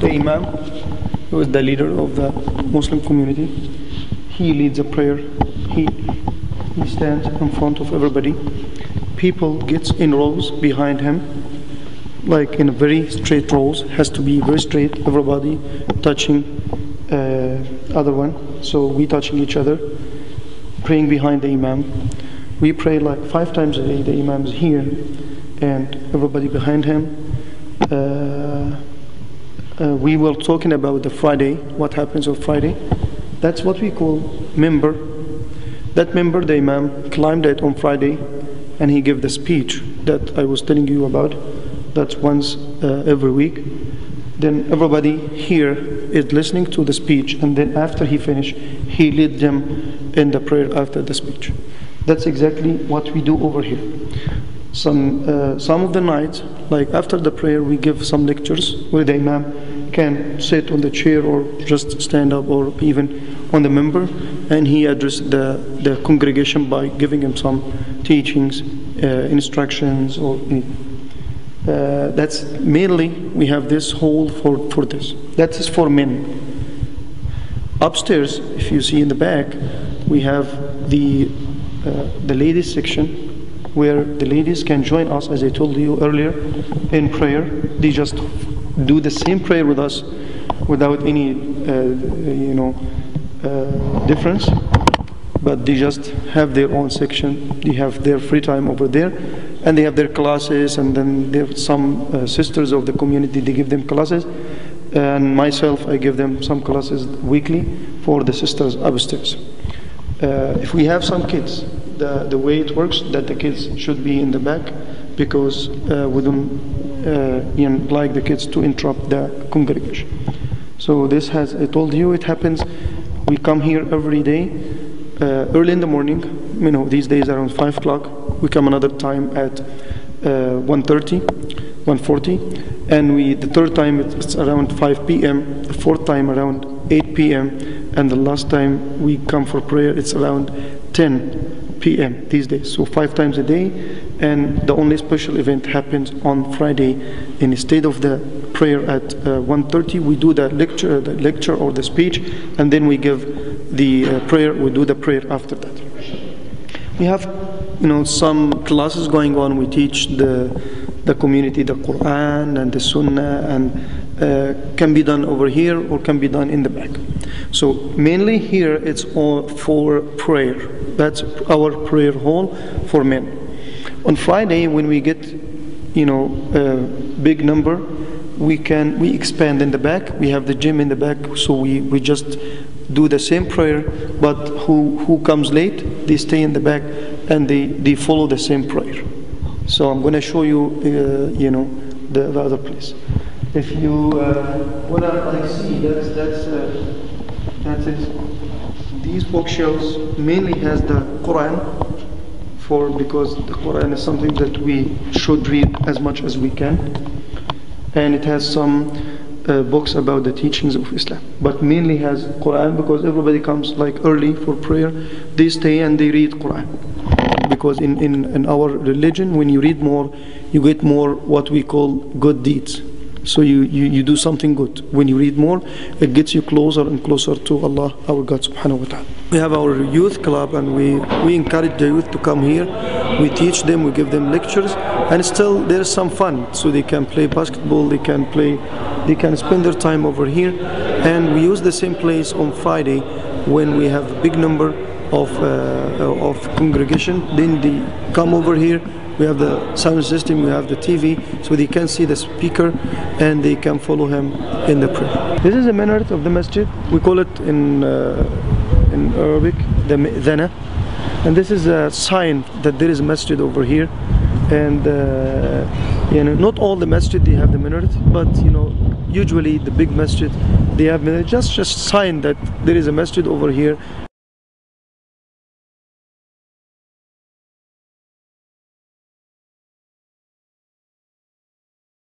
the Imam, who is the leader of the Muslim community, he leads a prayer. He stands in front of everybody. People gets in rows behind him, like in a very straight rows. Has to be very straight. Everybody touching other one. So we touching each other, praying behind the Imam. We pray like 5 times a day. The Imam is here, and everybody behind him. We were talking about the Friday, what happens on Friday. That's what we call member. That member, the Imam climbed it on Friday, and he gave the speech that I was telling you about. That's once every week. Then everybody here is listening to the speech, and then after he finished, he led them in the prayer after the speech. That's exactly what we do over here. Some of the nights, like after the prayer, we give some lectures where the Imam can sit on the chair or just stand up or even on the member, and he addresses the congregation by giving them some teachings, instructions, or that's mainly we have this hall for this. That is for men. Upstairs, if you see in the back, we have the ladies section, where the ladies can join us, as I told you earlier, in prayer. They just do the same prayer with us without any difference, but they just have their own section. They have their free time over there, and they have their classes, and then there are some sisters of the community, they give them classes, and myself, I give them some classes weekly for the sisters upstairs. If we have some kids, the way it works, that the kids should be in the back, because we don't like the kids to interrupt the congregation. So this has, I told you, it happens. We come here every day, early in the morning. These days around 5 o'clock. We come another time at 1:30, 1:40, and the third time it's around 5 p.m. The fourth time around 8 p.m. and the last time we come for prayer, it's around 10 p.m. these days. So 5 times a day, and the only special event happens on Friday. Instead of the prayer at 1:30, we do the lecture or the speech, and then we give the prayer. We do the prayer after that. We have some classes going on. We teach the community the Qur'an and the Sunnah, and can be done over here or can be done in the back. So mainly here it's all for prayer. That's our prayer hall for men. On Friday, when we get a big number, we expand in the back. We have the gym in the back, so we just do the same prayer, but who comes late, they stay in the back and they follow the same prayer. So I'm going to show you the other place. If you what I see, that's it. These bookshelves mainly has the Quran, because the Quran is something that we should read as much as we can, and it has some books about the teachings of Islam, but mainly has Quran, because everybody comes like early for prayer. They stay and they read Quran, because in our religion, when you read more, you get more what we call good deeds. So you do something good. When you read more, it gets you closer and closer to Allah, our God subhanahu wa ta'ala. We have our youth club, and we encourage the youth to come here. We teach them, we give them lectures, and still there's some fun. So they can play basketball, they can spend their time over here. And we use the same place on Friday when we have a big number of congregation. Then they come over here. We have the sound system, we have the TV, so they can see the speaker and they can follow him in the prayer. This is a minaret of the masjid. We call it in Arabic the Zana, and this is a sign that there is a masjid over here. And not all the masjid they have the minaret, but usually the big masjid they have minaret, just sign that there is a masjid over here.